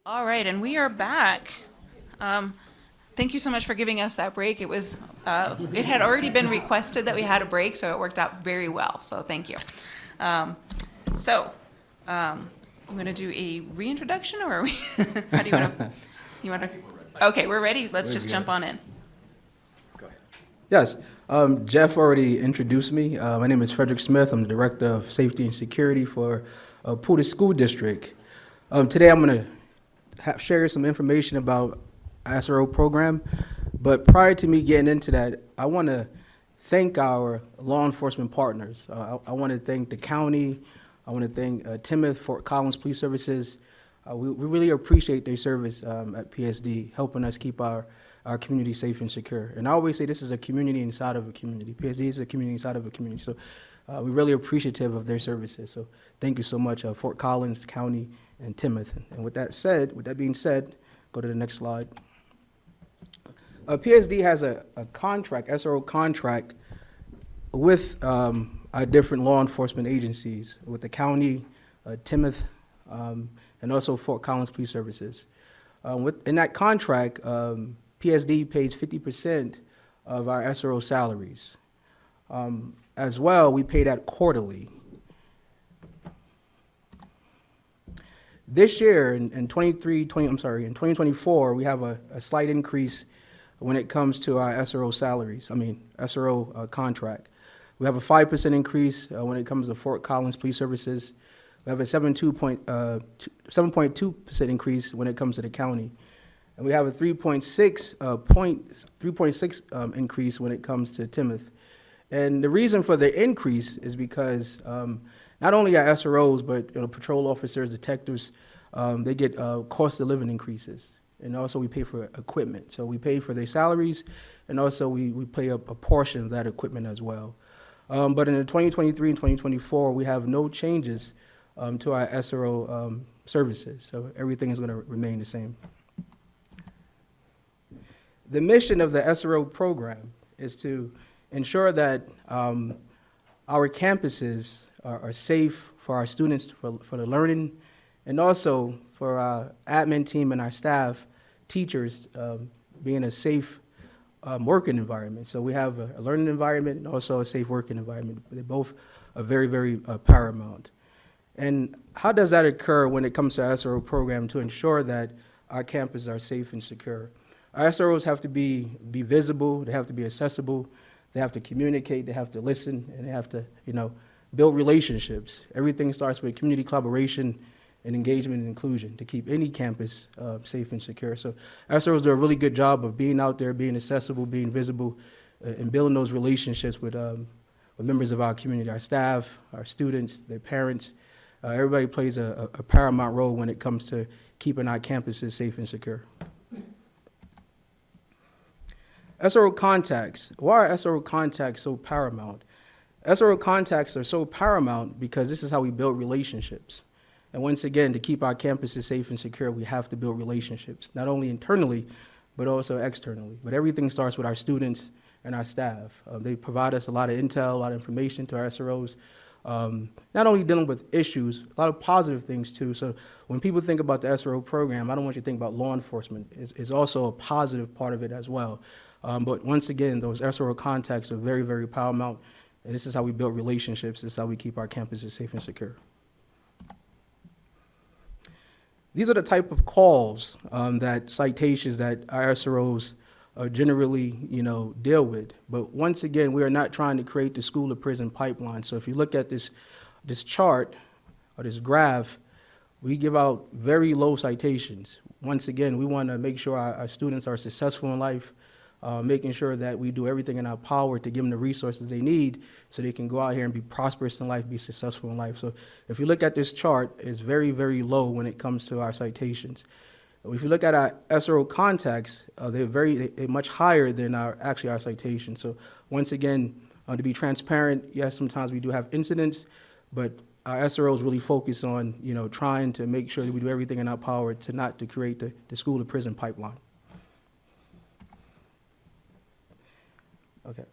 All right, and we are back. Um, Thank you so much for giving us that break. It had already been requested that we had a break, so it worked out very well, so thank you. Um, So, I'm going to do a reintroduction, or are we, how do you want to? Okay, we're ready. Let's just jump on in. Yes, Jeff already introduced me. My name is Frederick Smith. I'm the Director of Safety and Security for Pooter School District. Today I'm going to share some information about SRO program, but prior to me getting into that, I want to thank our law enforcement partners. I want to thank the county. I want to thank Timoth, Fort Collins Police Services. We really appreciate their service at PSD, helping us keep our community safe and secure. And I always say this is a community inside of a community. PSD is a community inside of a community. So we're really appreciative of their services. So thank you so much, Fort Collins County and Timoth. And with that being said, go to the next slide. PSD has a contract, SRO contract, with our different law enforcement agencies, with the county, Timoth, and also Fort Collins Police Services. In that contract, PSD pays 50% of our SRO salaries. As well, we pay that quarterly. This year, in 2024, we have a slight increase when it comes to our SRO salaries, SRO contract. We have a 5% increase when it comes to Fort Collins Police Services. We have a 7.2% increase when it comes to the county. And we have a 3.6 increase when it comes to Timoth. And the reason for the increase is because not only our SROs, but patrol officers, detectives, they get cost of living increases. And also we pay for equipment. So we pay for their salaries, and also we pay a portion of that equipment as well. But in the 2023 and 2024, we have no changes to our SRO services. So everything is going to remain the same. The mission of the SRO program is to ensure that our campuses are safe for our students, for the learning, and also for our admin team and our staff, teachers, being a safe working environment. So we have a learning environment and also a safe working environment. They both are very, very paramount. And how does that occur when it comes to our SRO program to ensure that our campuses are safe and secure? Our SROs have to be visible, they have to be accessible, they have to communicate, they have to listen, and they have to, build relationships. Everything starts with community collaboration and engagement and inclusion to keep any campus safe and secure. So SROs do a really good job of being out there, being accessible, being visible, and building those relationships with members of our community, our staff, our students, their parents. Everybody plays a paramount role when it comes to keeping our campuses safe and secure. SRO contacts. Why are SRO contacts so paramount? SRO contacts are so paramount because this is how we build relationships. And once again, to keep our campuses safe and secure, we have to build relationships, not only internally, but also externally. But everything starts with our students and our staff. They provide us a lot of intel, a lot of information to our SROs, not only dealing with issues, a lot of positive things too. So when people think about the SRO program, I don't want you to think about law enforcement. It's also a positive part of it as well. But once again, those SRO contacts are very, very paramount, and this is how we build relationships. This is how we keep our campuses safe and secure. These are the type of calls, citations that our SROs generally, deal with. But once again, we are not trying to create the school to prison pipeline. So if you look at this chart or this graph, we give out very low citations. Once again, we want to make sure our students are successful in life, making sure that we do everything in our power to give them the resources they need so they can go out here and be prosperous in life, be successful in life. So if you look at this chart, it's very, very low when it comes to our citations. If you look at our SRO contacts, they're much higher than our citations. So once again, to be transparent, yes, sometimes we do have incidents, but our SROs really focus on, trying to make sure that we do everything in our power to create the school to prison pipeline. Okay.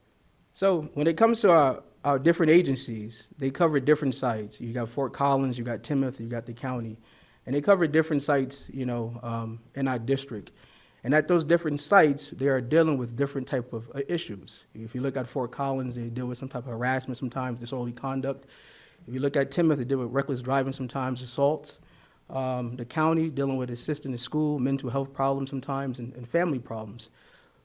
So when it comes to our different agencies, they cover different sites. You got Fort Collins, you got Timoth, you got the county. and they cover different sites, in our district. And at those different sites, they are dealing with different type of issues. If you look at Fort Collins, they deal with some type of harassment sometimes, disorderly conduct. If you look at Timoth, they deal with reckless driving sometimes, assaults. The county dealing with assisting in school, mental health problems sometimes, and family problems.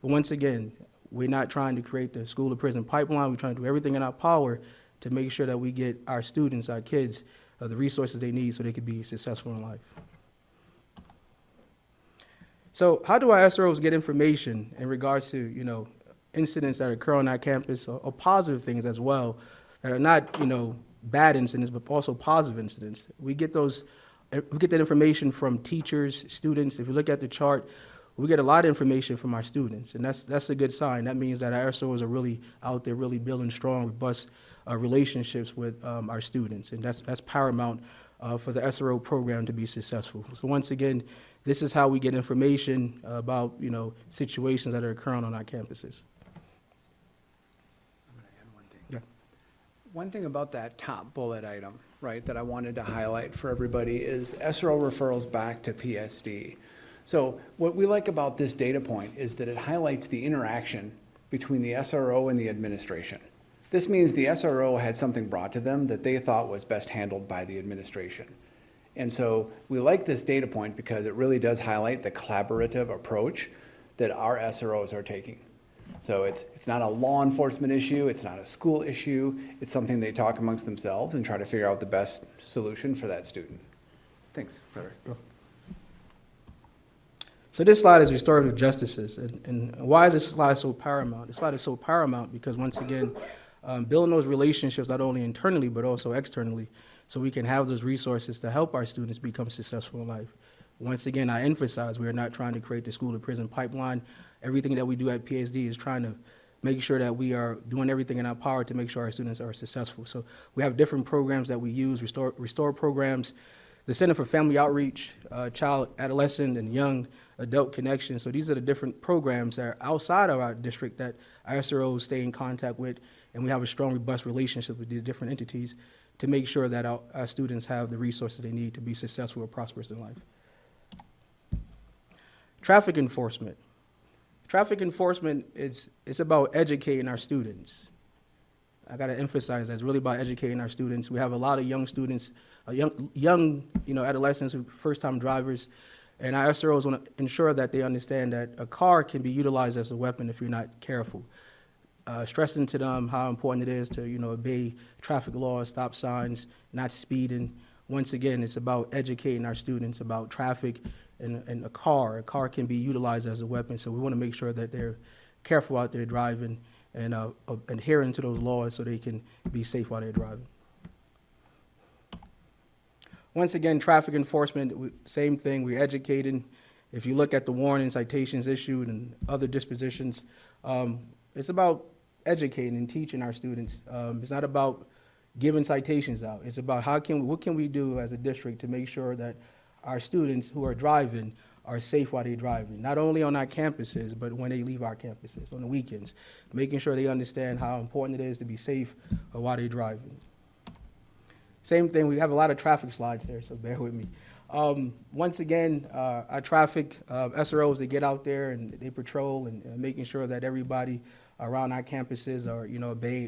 But once again, we're not trying to create the school to prison pipeline. We're trying to do everything in our power to make sure that we get our students, our kids, the resources they need so they can be successful in life. So how do our SROs get information in regards to, incidents that occur on our campus or positive things as well that are not, bad incidents, but also positive incidents? We get that information from teachers, students. If you look at the chart, we get a lot of information from our students, and that's a good sign. That means that our SROs are really out there, really building strong, robust relationships with our students, and that's paramount for the SRO program to be successful. So once again, this is how we get information about, situations that are occurring on our campuses. I'm going to add one thing. Yeah. One thing about that top bullet item, right, that I wanted to highlight for everybody is SRO referrals back to PSD. So what we like about this data point is that it highlights the interaction between the SRO and the administration. This means the SRO had something brought to them that they thought was best handled by the administration. And so we like this data point because it really does highlight the collaborative approach that our SROs are taking. So it's not a law enforcement issue, it's not a school issue, it's something they talk amongst themselves and try to figure out the best solution for that student. Thanks, Frederick. So this slide is restorative justices, and why is this slide so paramount? This slide is so paramount because, once again, building those relationships not only internally but also externally, so we can have those resources to help our students become successful in life. Once again, I emphasize we are not trying to create the school to prison pipeline. Everything that we do at PSD is trying to make sure that we are doing everything in our power to make sure our students are successful. So we have different programs that we use, restore programs, the Center for Family Outreach, Child, Adolescent, and Young Adult Connection. So these are the different programs that are outside of our district that our SROs stay in contact with, and we have a strong, robust relationship with these different entities to make sure that our students have the resources they need to be successful or prosperous in life. Traffic enforcement. Traffic enforcement it's about educating our students. I got to emphasize that it's really about educating our students. We have a lot of young students, young adolescents who first-time drivers, and our SROs want to ensure that they understand that a car can be utilized as a weapon if you're not careful. Stressing to them how important it is to obey traffic laws, stop signs, not speeding. Once again, it's about educating our students about traffic and a car. A car can be utilized as a weapon, so we want to make sure that they're careful out there driving and adhering to those laws so they can be safe while they're driving. Once again, traffic enforcement, same thing, we're educating. If you look at the warning citations issued and other dispositions, it's about educating and teaching our students. It's not about giving citations out. It's about what can we do as a district to make sure that our students who are driving are safe while they're driving, not only on our campuses, but when they leave our campuses on the weekends, making sure they understand how important it is to be safe while they're driving. Same thing, we have a lot of traffic slides there, so bear with me. Once again, our traffic SROs, they get out there and they patrol and making sure that everybody around our campuses are,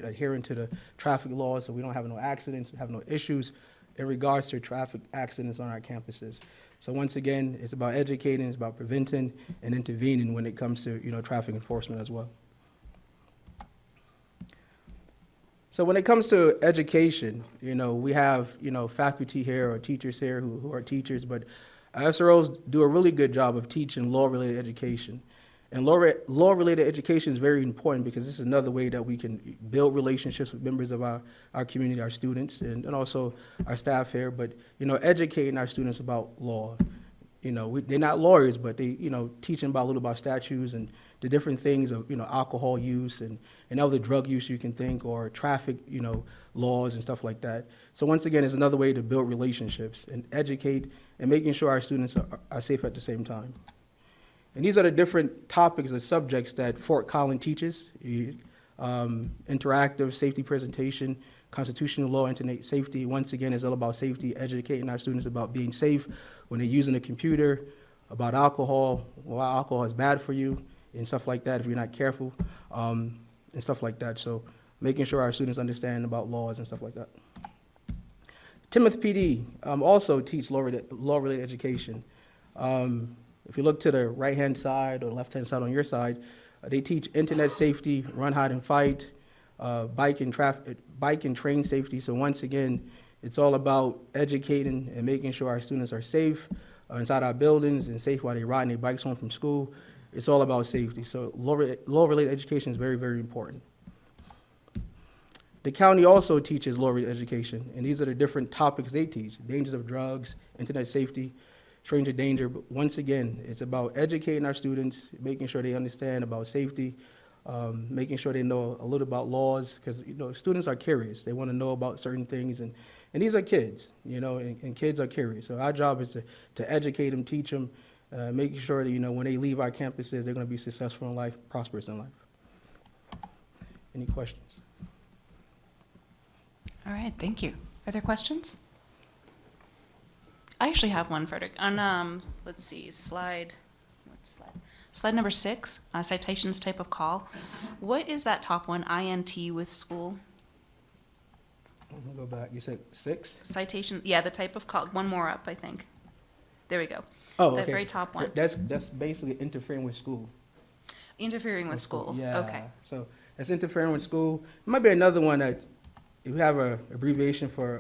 adhering to the traffic laws so we don't have no accidents, have no issues in regards to traffic accidents on our campuses. So once again, it's about educating, it's about preventing and intervening when it comes to, traffic enforcement as well. So when it comes to education, we have, faculty here or teachers here who are teachers, but SROs do a really good job of teaching law-related education. And law-related education is very important because this is another way that we can build relationships with members of our community, our students, and also our staff here. But, educating our students about law. They're not lawyers, but they, teaching about a little about statutes and the different things of, alcohol use and other drug use you can think, or traffic, laws and stuff like that. So once again, it's another way to build relationships and educate and making sure our students are safe at the same time. And these are the different topics or subjects that Fort Collins teaches. Interactive, safety presentation, constitutional law, internet safety. Once again, it's all about safety, educating our students about being safe when they're using a computer, about alcohol, why alcohol is bad for you, and stuff like that if you're not careful, and stuff like that. So making sure our students understand about laws and stuff like that. Timoth PD also teach law-related education. If you look to the right-hand side or left-hand side on your side, they teach internet safety, run, hide, and fight, bike and train safety. So once again, it's all about educating and making sure our students are safe inside our buildings and safe while they're riding their bikes home from school. It's all about safety. So law-related education is very, very important. The county also teaches law-related education, and these are the different topics they teach: dangers of drugs, internet safety, stranger danger. But once again, it's about educating our students, making sure they understand about safety, making sure they know a little about laws, because students are curious. They want to know about certain things, and these are kids, and kids are curious. So our job is to educate them, teach them, making sure that when they leave our campuses, they're going to be successful in life, prosperous in life. Any questions? All right, thank you. Are there questions? I actually have one, Frederick. On, let's see, slide number 6, citations type of call. What is that top one, INT with school? Go back. You said 6? Citation, yeah, the type of call. One more up, I think. There we go. Oh, okay. That very top one. That's basically interfering with school. Interfering with school. Yeah. Okay. So that's interfering with school. There might be another one that if you have a abbreviation for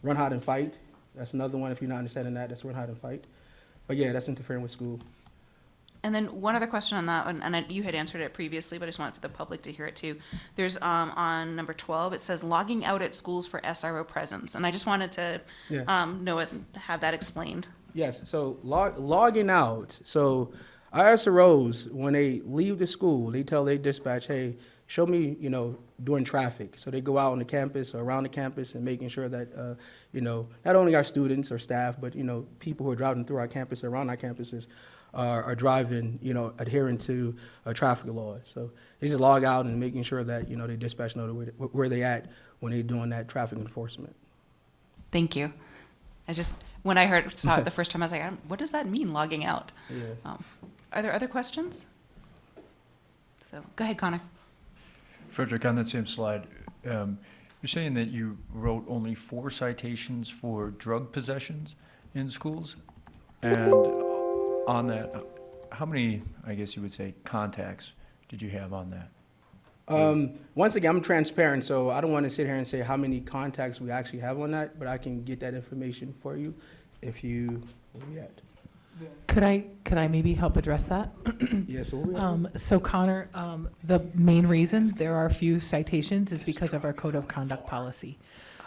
run, hide, and fight. That's another one. If you're not understanding that, that's run, hide, and fight. But yeah, that's interfering with school. And then one other question on that one, and you had answered it previously, but I just wanted for the public to hear it too. There's on number 12, it says logging out at schools for SRO presence, and I just wanted to have that explained. Yes. So logging out. So our SROs, when they leave the school, they tell their dispatch, "Hey, show me, during traffic." So they go out on the campus or around the campus and making sure that, not only our students or staff, but, people who are driving through our campus, around our campuses, are driving, adhering to traffic laws. So they just log out and making sure that, they dispatch know where they at when they're doing that traffic enforcement. Thank you. When I saw it the first time, I was like, what does that mean, logging out? Yeah. Are there other questions? So go ahead, Connor. Frederick, on that same slide, you're saying that you wrote only 4 citations for drug possessions in schools? And on that, how many, I guess you would say, contacts did you have on that? Once again, I'm transparent, so I don't want to sit here and say how many contacts we actually have on that, but I can get that information for you if you yet. Could I maybe help address that? Yes. So Connor, the main reason there are a few citations is because of our code of conduct policy.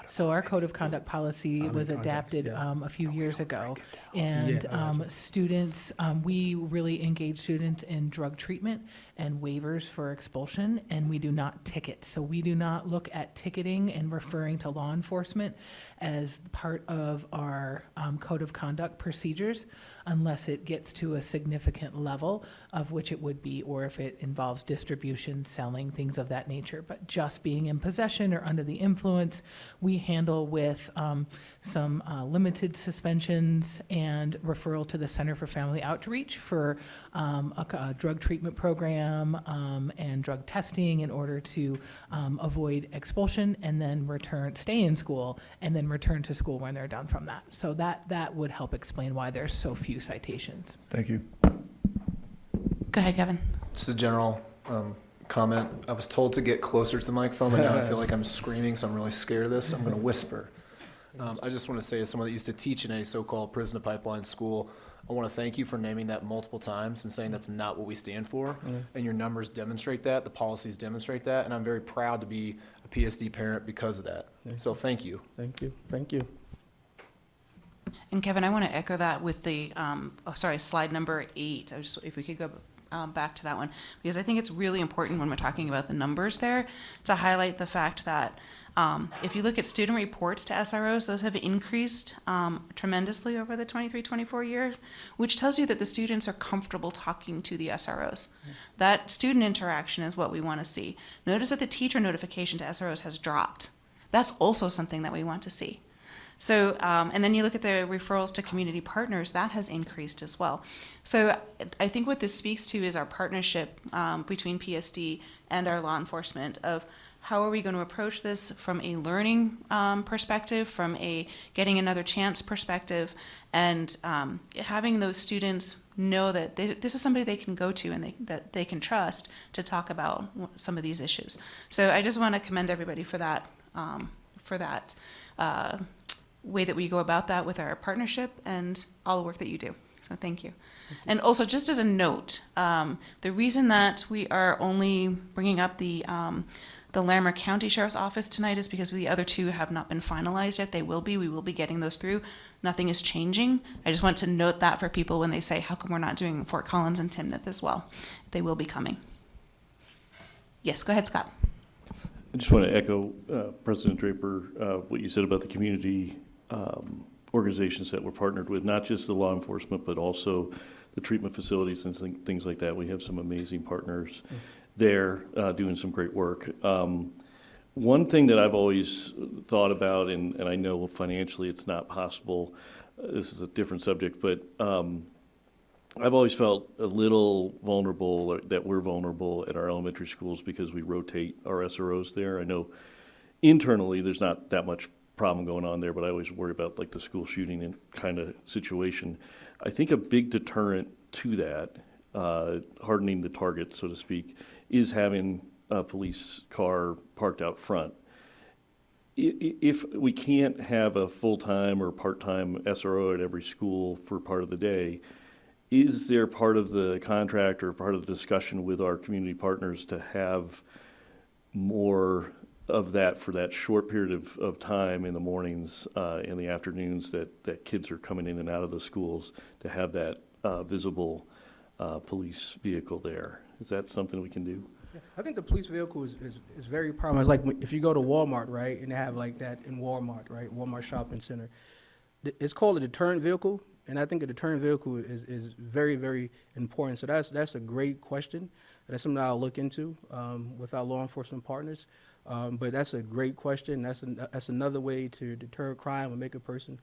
So our code of conduct policy was adapted a few years ago, and students, we really engage students in drug treatment and waivers for expulsion, and we do not ticket. So we do not look at ticketing and referring to law enforcement as part of our code of conduct procedures unless it gets to a significant level of which it would be, or if it involves distribution, selling, things of that nature. But just being in possession or under the influence, we handle with some limited suspensions and referral to the Center for Family Outreach for a drug treatment program and drug testing in order to avoid expulsion, and then stay in school, and then return to school when they're done from that. So that would help explain why there's so few citations. Thank you. Go ahead, Kevin. Just a general comment. I was told to get closer to the microphone, but now I feel like I'm screaming, so I'm really scared of this. I'm going to whisper. I just want to say, as someone that used to teach in a so-called prison to pipeline school, I want to thank you for naming that multiple times and saying that's not what we stand for. And your numbers demonstrate that, the policies demonstrate that, and I'm very proud to be a PSD parent because of that. So thank you. Thank you. Thank you. And Kevin, I want to echo that with the, slide number 8. If we could go back to that one, because I think it's really important when we're talking about the numbers there to highlight the fact that if you look at student reports to SROs, those have increased tremendously over the 23-24 year, which tells you that the students are comfortable talking to the SROs. That student interaction is what we want to see. Notice that the teacher notification to SROs has dropped. That's also something that we want to see. So, and then you look at the referrals to community partners, that has increased as well. So I think what this speaks to is our partnership between PSD and our law enforcement of how are we going to approach this from a learning perspective, from a getting another chance perspective, and having those students know that this is somebody they can go to and that they can trust to talk about some of these issues. So I just want to commend everybody for that way that we go about that with our partnership and all the work that you do. So thank you. And also, just as a note, the reason that we are only bringing up the Larimer County Sheriff's Office tonight is because the other two have not been finalized yet. They will be. We will be getting those through. Nothing is changing. I just want to note that for people when they say, how come we're not doing Fort Collins and Timnath as well? They will be coming. Yes, go ahead, Scott. I just want to echo President Draper, what you said about the community organizations that we're partnered with, not just the law enforcement, but also the treatment facilities and things like that. We have some amazing partners there doing some great work. One thing that I've always thought about, and I know financially it's not possible, this is a different subject, but I've always felt a little vulnerable, or that we're vulnerable at our elementary schools because we rotate our SROs there. I know internally there's not that much problem going on there, but I always worry about like the school shooting and kind of situation. I think a big deterrent to that, hardening the target, so to speak, is having a police car parked out front. If we can't have a full-time or part-time SRO at every school for part of the day, is there part of the contract or part of the discussion with our community partners to have more of that for that short period of time in the mornings and the afternoons that kids are coming in and out of the schools, to have that visible police vehicle there? Is that something we can do? I think the police vehicle is very prominent. It's like if you go to Walmart, right, and they have like that in Walmart, right, Walmart shopping center. It's called a deterrent vehicle, and I think a deterrent vehicle is very, very important. So that's a great question. That's something I'll look into with our law enforcement partners. But that's a great question. That's another way to deter crime and make a person,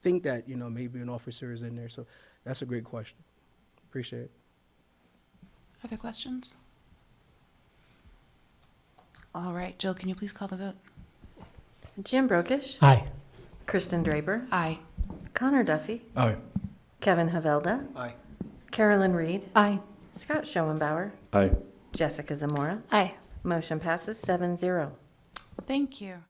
think that, maybe an officer is in there. So that's a great question. Appreciate it. Other questions? All right, Jill, can you please call the vote? Jim Brokish, Aye. Kristen Draper, Aye. Connor Duffy, Aye. Kevin Havelda, Aye. Carolyn Reed, Aye. Scott Schoenbauer, Aye. Jessica Zamora. Aye. Motion passes 7-0. Thank you.